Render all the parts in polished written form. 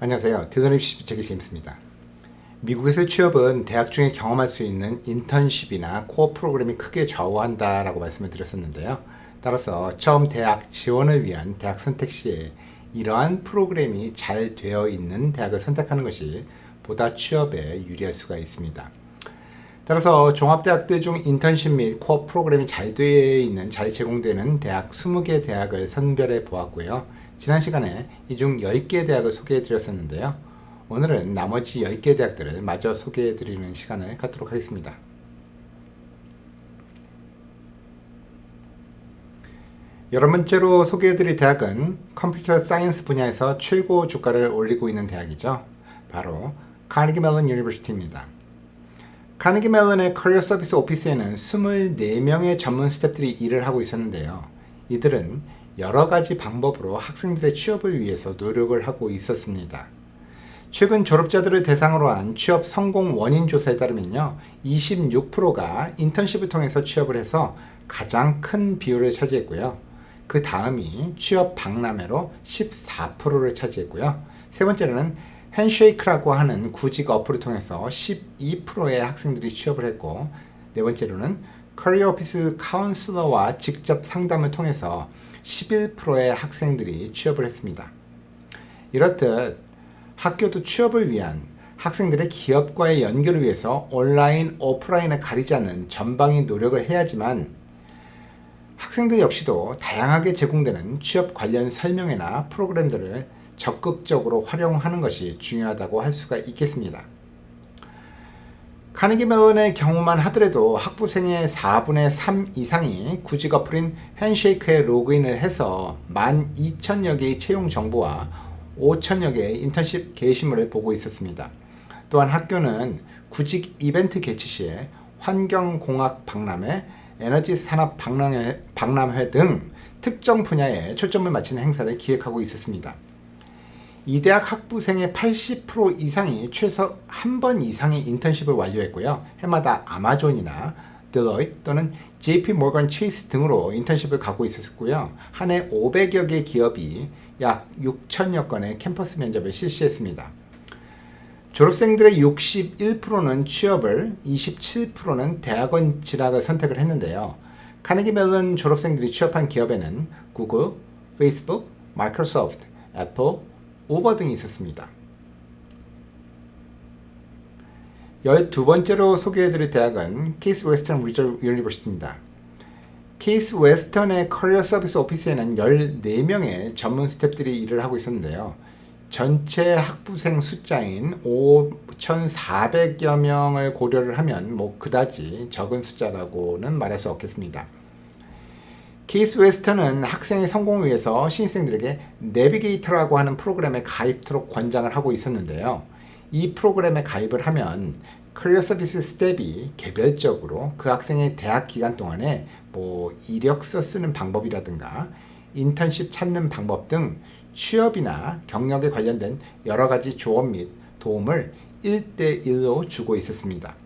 안녕하세요. 드더립 책의 제임스입니다. 미국에서 취업은 대학 중에 경험할 수 있는 인턴십이나 코어 프로그램이 크게 좌우한다라고 말씀을 드렸었는데요. 따라서 처음 대학 지원을 위한 대학 선택 시에 이러한 프로그램이 잘 되어 있는 대학을 선택하는 것이 보다 취업에 유리할 수가 있습니다. 따라서 종합대학들 중 인턴십 및 코어 프로그램이 잘 되어 있는, 잘 제공되는 대학 20개 대학을 선별해 보았고요. 지난 시간에 이 중 10개 대학을 소개해 드렸었는데요. 오늘은 나머지 10개 대학들을 마저 소개해 드리는 시간을 갖도록 하겠습니다. 여러 번째로 소개해 드릴 대학은 컴퓨터 사이언스 분야에서 최고 주가를 올리고 있는 대학이죠. 바로 카네기 멜론 유니버시티입니다. 카네기 멜론의 커리어 서비스 오피스에는 24명의 전문 스태프들이 일을 하고 있었는데요. 이들은 여러 가지 방법으로 학생들의 취업을 위해서 노력을 하고 있었습니다. 최근 졸업자들을 대상으로 한 취업 성공 원인 조사에 따르면요, 26%가 인턴십을 통해서 취업을 해서 가장 큰 비율을 차지했고요. 그 다음이 취업 박람회로 14%를 차지했고요. 세 번째로는 핸쉐이크라고 하는 구직 어플을 통해서 12%의 학생들이 취업을 했고, 네 번째로는 커리어 오피스 카운슬러와 직접 상담을 통해서 11%의 학생들이 취업을 했습니다. 이렇듯 학교도 취업을 위한 학생들의 기업과의 연결을 위해서 온라인, 오프라인을 가리지 않는 전방위 노력을 해야지만 학생들 역시도 다양하게 제공되는 취업 관련 설명회나 프로그램들을 적극적으로 활용하는 것이 중요하다고 할 수가 있겠습니다. 카네기 멜론의 경우만 하더라도 학부생의 4분의 3 이상이 구직 어플인 핸쉐이크에 로그인을 해서 12,000여 개의 채용 정보와 5,000여 개의 인턴십 게시물을 보고 있었습니다. 또한 학교는 구직 이벤트 개최 시에 환경공학 박람회, 에너지 산업 박람회 등 특정 분야에 초점을 맞추는 행사를 기획하고 있었습니다. 이 대학 학부생의 80% 이상이 최소 한 번 이상의 인턴십을 완료했고요. 해마다 아마존이나 딜로이트 또는 JP 모건 체이스 등으로 인턴십을 가고 있었고요. 한 해 500여 개 기업이 약 6천여 건의 캠퍼스 면접을 실시했습니다. 졸업생들의 61%는 취업을, 27%는 대학원 진학을 선택을 했는데요. 카네기 멜론 졸업생들이 취업한 기업에는 구글, 페이스북, 마이크로소프트, 애플, 우버 등이 있었습니다. 12번째로 소개해드릴 대학은 케이스 웨스턴 리저브 유니버시티입니다. 케이스 웨스턴의 커리어 서비스 오피스에는 14명의 전문 스태프들이 일을 하고 있었는데요. 전체 학부생 숫자인 5,400여 명을 고려를 하면 그다지 적은 숫자라고는 말할 수 없겠습니다. 케이스 웨스턴은 학생의 성공을 위해서 신입생들에게 내비게이터라고 하는 프로그램에 가입토록 권장을 하고 있었는데요. 이 프로그램에 가입을 하면 커리어 서비스 스텝이 개별적으로 그 학생의 대학 기간 동안에 이력서 쓰는 방법이라든가 인턴십 찾는 방법 등 취업이나 경력에 관련된 여러 가지 조언 및 도움을 1대1로 주고 있었습니다.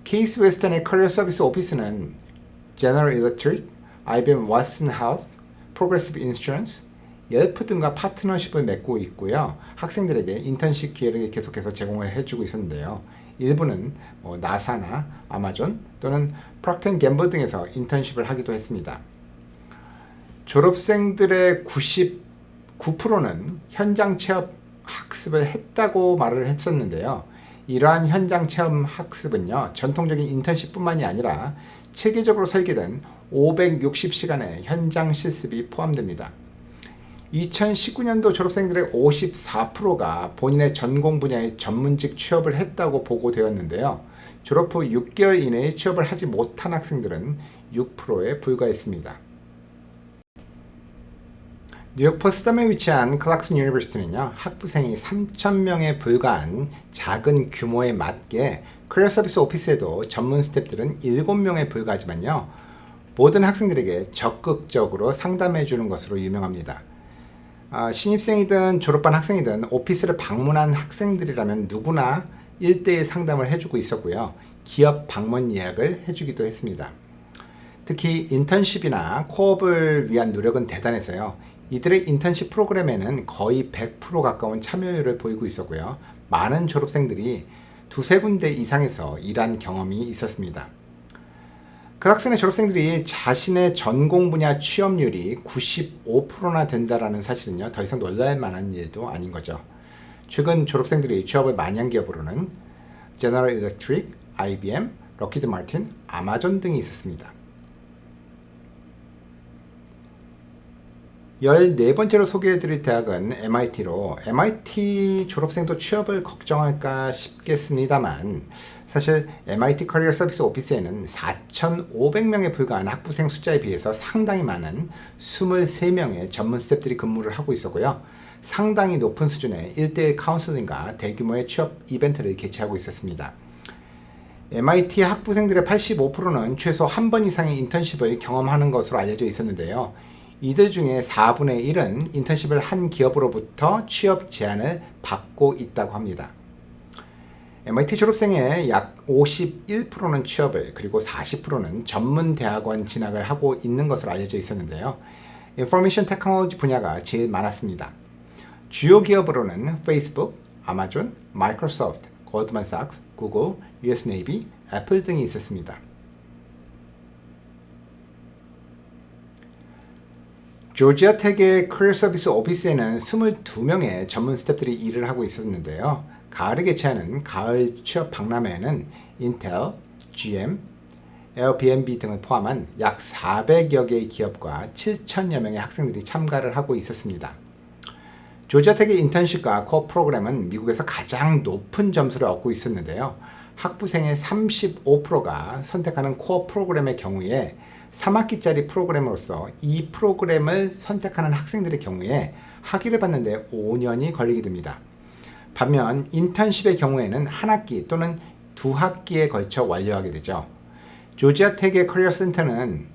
케이스 웨스턴의 커리어 서비스 오피스는 General Electric, IBM Watson Health, Progressive Insurance, 옐프 등과 파트너십을 맺고 있고요. 학생들에게 인턴십 기회를 계속해서 제공을 해주고 있었는데요. 일부는 나사나 아마존 또는 프록터 앤 갬블 등에서 인턴십을 하기도 했습니다. 졸업생들의 99%는 현장 체험 학습을 했다고 말을 했었는데요. 이러한 현장 체험 학습은요, 전통적인 인턴십뿐만이 아니라 체계적으로 설계된 560시간의 현장 실습이 포함됩니다. 2019년도 졸업생들의 54%가 본인의 전공 분야의 전문직 취업을 했다고 보고되었는데요. 졸업 후 6개월 이내에 취업을 하지 못한 학생들은 6%에 불과했습니다. 뉴욕 포스텀에 위치한 클락슨 유니버시티는요, 학부생이 3,000명에 불과한 작은 규모에 맞게 커리어 서비스 오피스에도 전문 스태프들은 7명에 불과하지만요, 모든 학생들에게 적극적으로 상담해 주는 것으로 유명합니다. 신입생이든 졸업반 학생이든 오피스를 방문한 학생들이라면 누구나 1대1 상담을 해주고 있었고요. 기업 방문 예약을 해주기도 했습니다. 특히 인턴십이나 코업을 위한 노력은 대단해서요. 이들의 인턴십 프로그램에는 거의 100% 가까운 참여율을 보이고 있었고요. 많은 졸업생들이 두세 군데 이상에서 일한 경험이 있었습니다. 그 학생의 졸업생들이 자신의 전공 분야 취업률이 95%나 된다라는 사실은요, 더 이상 놀랄 만한 일도 아닌 거죠. 최근 졸업생들이 취업을 많이 한 기업으로는 제너럴 일렉트릭, IBM, 럭키드 마틴, 아마존 등이 있었습니다. 14번째로 소개해드릴 대학은 MIT로, MIT 졸업생도 취업을 걱정할까 싶겠습니다만 사실 MIT 커리어 서비스 오피스에는 4,500명에 불과한 학부생 숫자에 비해서 상당히 많은 23명의 전문 스태프들이 근무를 하고 있었고요. 상당히 높은 수준의 1대1 카운슬링과 대규모의 취업 이벤트를 개최하고 있었습니다. MIT 학부생들의 85%는 최소 한 번 이상의 인턴십을 경험하는 것으로 알려져 있었는데요. 이들 중에 4분의 1은 인턴십을 한 기업으로부터 취업 제안을 받고 있다고 합니다. MIT 졸업생의 약 51%는 취업을, 그리고 40%는 전문 대학원 진학을 하고 있는 것으로 알려져 있었는데요. 인포메이션 테크놀로지 분야가 제일 많았습니다. 주요 기업으로는 페이스북, 아마존, 마이크로소프트, 골드만삭스, 구글, US 네이비, 애플 등이 있었습니다. 조지아 텍의 커리어 서비스 오피스에는 22명의 전문 스태프들이 일을 하고 있었는데요. 가을에 개최하는 가을 취업 박람회에는 인텔, GM, 에어비앤비 등을 포함한 약 400여 개의 기업과 7천여 명의 학생들이 참가를 하고 있었습니다. 조지아 텍의 인턴십과 코어 프로그램은 미국에서 가장 높은 점수를 얻고 있었는데요. 학부생의 35%가 선택하는 코어 프로그램의 경우에 3학기짜리 프로그램으로서 이 프로그램을 선택하는 학생들의 경우에 학위를 받는데 5년이 걸리게 됩니다. 반면 인턴십의 경우에는 한 학기 또는 두 학기에 걸쳐 완료하게 되죠. 조지아 텍의 커리어 센터는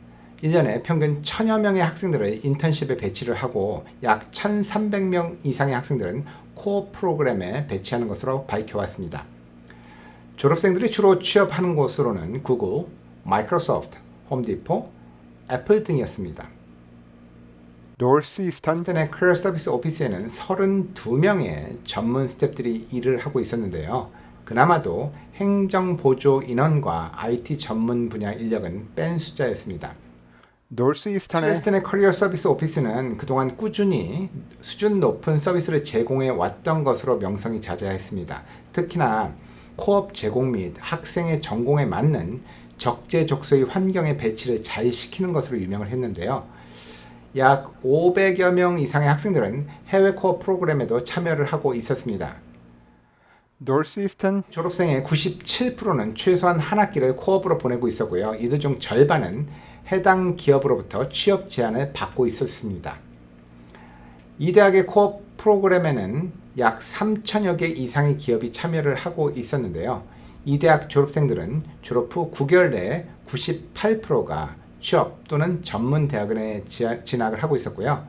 1년에 평균 1000여 명의 학생들을 인턴십에 배치를 하고 약 1300명 이상의 학생들은 코어 프로그램에 배치하는 것으로 밝혀왔습니다. 졸업생들이 주로 취업하는 곳으로는 구글, 마이크로소프트, 홈디포, 애플 등이었습니다. 노스이스턴의 커리어 서비스 오피스에는 32명의 전문 스태프들이 일을 하고 있었는데요. 그나마도 행정보조 인원과 IT 전문 분야 인력은 뺀 숫자였습니다. 노스이스턴의 커리어 서비스 오피스는 그동안 꾸준히 수준 높은 서비스를 제공해 왔던 것으로 명성이 자자했습니다. 특히나 코업 제공 및 학생의 전공에 맞는 적재적소의 환경의 배치를 잘 시키는 것으로 유명을 했는데요. 약 500여 명 이상의 학생들은 해외 코어 프로그램에도 참여를 하고 있었습니다. 노스이스턴 졸업생의 97%는 최소한 한 학기를 코업으로 보내고 있었고요. 이들 중 절반은 해당 기업으로부터 취업 제안을 받고 있었습니다. 이 대학의 코업 프로그램에는 약 3천여 개 이상의 기업이 참여를 하고 있었는데요. 이 대학 졸업생들은 졸업 후 9개월 내에 98%가 취업 또는 전문 대학원에 진학을 하고 있었고요.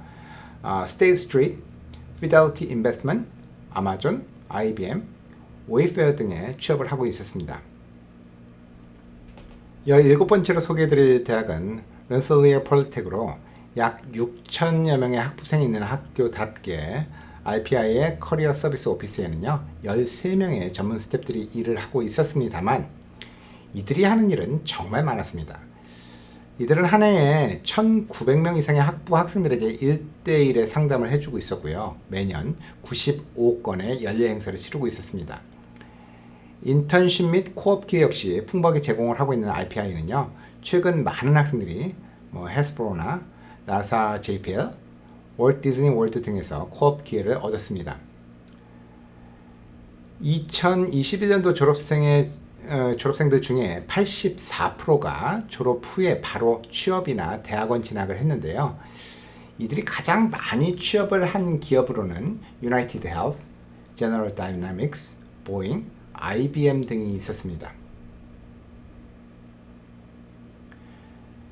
스테이트 스트리트, 피델리티 인베스트먼트, 아마존, IBM, 웨이페어 등에 취업을 하고 있었습니다. 17번째로 소개해드릴 대학은 렌슬리어 폴리텍으로 약 6천여 명의 학부생이 있는 학교답게 RPI의 커리어 서비스 오피스에는요 13명의 전문 스태프들이 일을 하고 있었습니다만 이들이 하는 일은 정말 많았습니다. 이들은 한 해에 1,900명 이상의 학부 학생들에게 1대1의 상담을 해주고 있었고요. 매년 95건의 연례 행사를 치르고 있었습니다. 인턴십 및 코업 기회 역시 풍부하게 제공을 하고 있는 RPI는요. 최근 많은 학생들이 헤스브로나 나사 JPL, 월트 디즈니 월드 등에서 코업 기회를 얻었습니다. 2021년도 졸업생들 중에 84%가 졸업 후에 바로 취업이나 대학원 진학을 했는데요. 이들이 가장 많이 취업을 한 기업으로는 유나이티드 헬스, 제너럴 다이내믹스, 보잉, IBM 등이 있었습니다.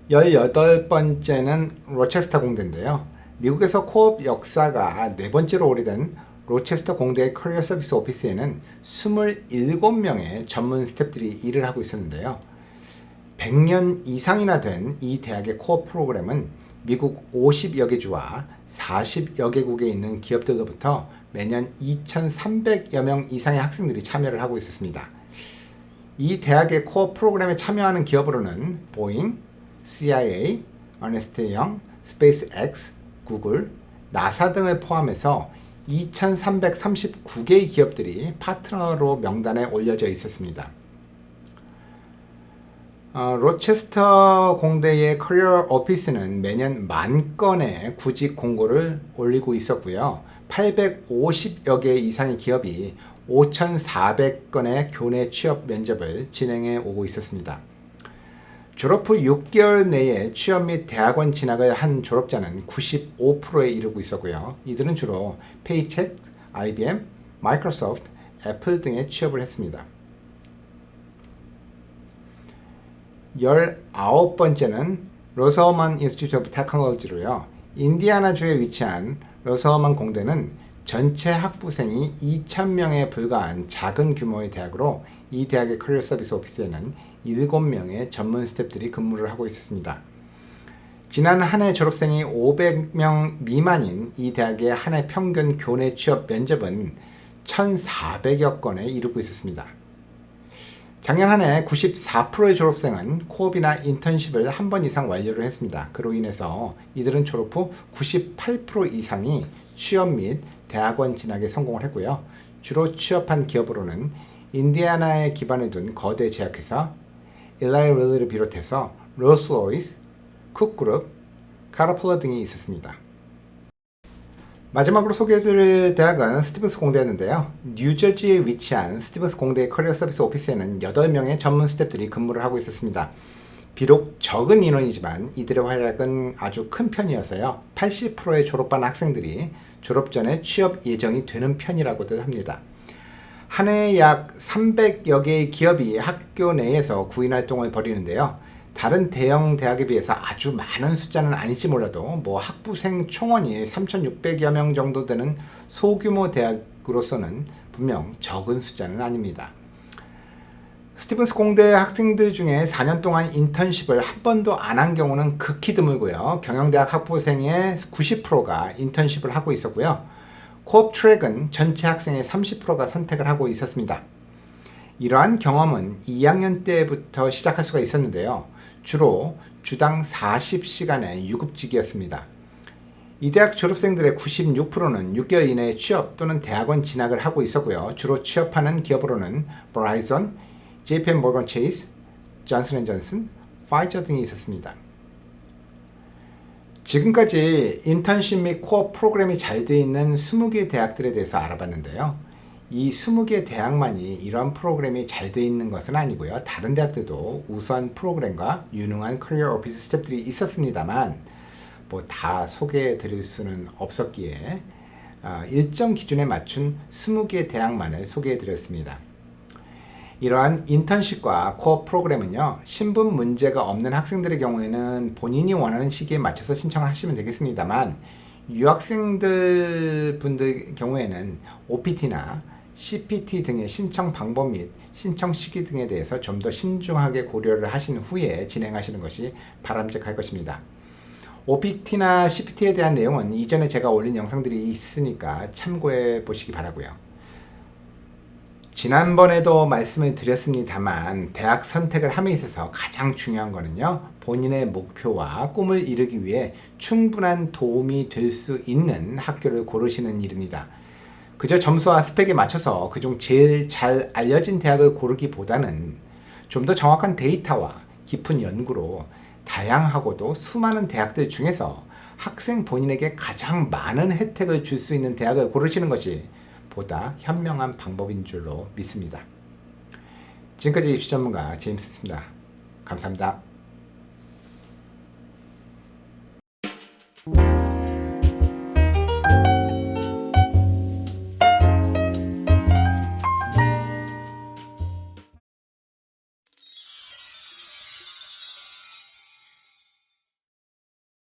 18번째는 로체스터 공대인데요. 미국에서 코업 역사가 4번째로 오래된 로체스터 공대의 커리어 서비스 오피스에는 27명의 전문 스태프들이 일을 하고 있었는데요. 100년 이상이나 된 이 대학의 코어 프로그램은 미국 50여 개 주와 40여 개국에 있는 기업들로부터 매년 2,300여 명 이상의 학생들이 참여를 하고 있었습니다. 이 대학의 코어 프로그램에 참여하는 기업으로는 보잉, CIA, 어네스트 영, 스페이스X, 구글, 나사 등을 포함해서 2,339개의 기업들이 파트너로 명단에 올려져 있었습니다. 로체스터 공대의 커리어 오피스는 매년 10,000건의 구직 공고를 올리고 있었고요. 850여 개 이상의 기업이 5,400건의 교내 취업 면접을 진행해 오고 있었습니다. 졸업 후 6개월 내에 취업 및 대학원 진학을 한 졸업자는 95%에 이르고 있었고요. 이들은 주로 페이첵, IBM, 마이크로소프트, 애플 등에 취업을 했습니다. 19번째는 로서먼 인스티튜트 오브 테크놀로지로요. 인디애나주에 위치한 로서먼 공대는 전체 학부생이 2,000명에 불과한 작은 규모의 대학으로 이 대학의 커리어 서비스 오피스에는 7명의 전문 스태프들이 근무를 하고 있었습니다. 지난 한 해 졸업생이 500명 미만인 이 대학의 한 해 평균 교내 취업 면접은 1,400여 건에 이르고 있었습니다. 작년 한 해 94%의 졸업생은 코업이나 인턴십을 한 번 이상 완료를 했습니다. 그로 인해서 이들은 졸업 후 98% 이상이 취업 및 대학원 진학에 성공을 했고요. 주로 취업한 기업으로는 인디애나에 기반을 둔 거대 제약회사, 일라이 릴리를 비롯해서 롤스로이스, 쿡그룹, 카터필러 등이 있었습니다. 마지막으로 소개해드릴 대학은 스티븐스 공대였는데요. 뉴저지에 위치한 스티븐스 공대의 커리어 서비스 오피스에는 8명의 전문 스태프들이 근무를 하고 있었습니다. 비록 적은 인원이지만 이들의 활약은 아주 큰 편이어서요. 80%의 졸업반 학생들이 졸업 전에 취업 예정이 되는 편이라고들 합니다. 한 해에 약 300여 개의 기업이 학교 내에서 구인 활동을 벌이는데요. 다른 대형 대학에 비해서 아주 많은 숫자는 아닐지 몰라도 학부생 총원이 3,600여 명 정도 되는 소규모 대학으로서는 분명 적은 숫자는 아닙니다. 스티븐스 공대 학생들 중에 4년 동안 인턴십을 한 번도 안 한 경우는 극히 드물고요. 경영대학 학부생의 90%가 인턴십을 하고 있었고요. 코업 트랙은 전체 학생의 30%가 선택을 하고 있었습니다. 이러한 경험은 2학년 때부터 시작할 수가 있었는데요. 주로 주당 40시간의 유급직이었습니다. 이 대학 졸업생들의 96%는 6개월 이내에 취업 또는 대학원 진학을 하고 있었고요. 주로 취업하는 기업으로는 버라이즌, JP모건 체이스, 존슨앤존슨, 파이저 등이 있었습니다. 지금까지 인턴십 및 코어 프로그램이 잘 되어 있는 20개 대학들에 대해서 알아봤는데요. 이 20개 대학만이 이러한 프로그램이 잘 되어 있는 것은 아니고요. 다른 대학들도 우수한 프로그램과 유능한 커리어 오피스 스태프들이 있었습니다만 다 소개해 드릴 수는 없었기에 일정 기준에 맞춘 20개 대학만을 소개해 드렸습니다. 이러한 인턴십과 코어 프로그램은요, 신분 문제가 없는 학생들의 경우에는 본인이 원하는 시기에 맞춰서 신청을 하시면 되겠습니다만 유학생들 분들 경우에는 OPT나 CPT 등의 신청 방법 및 신청 시기 등에 대해서 좀 더 신중하게 고려를 하신 후에 진행하시는 것이 바람직할 것입니다. OPT나 CPT에 대한 내용은 이전에 제가 올린 영상들이 있으니까 참고해 보시기 바라고요. 지난번에도 말씀을 드렸습니다만 대학 선택을 함에 있어서 가장 중요한 거는요, 본인의 목표와 꿈을 이루기 위해 충분한 도움이 될 수 있는 학교를 고르시는 일입니다. 그저 점수와 스펙에 맞춰서 그중 제일 잘 알려진 대학을 고르기보다는 좀 더 정확한 데이터와 깊은 연구로 다양하고도 수많은 대학들 중에서 학생 본인에게 가장 많은 혜택을 줄 수 있는 대학을 고르시는 것이 보다 현명한 방법인 줄로 믿습니다. 지금까지 입시 전문가 제임스였습니다. 감사합니다.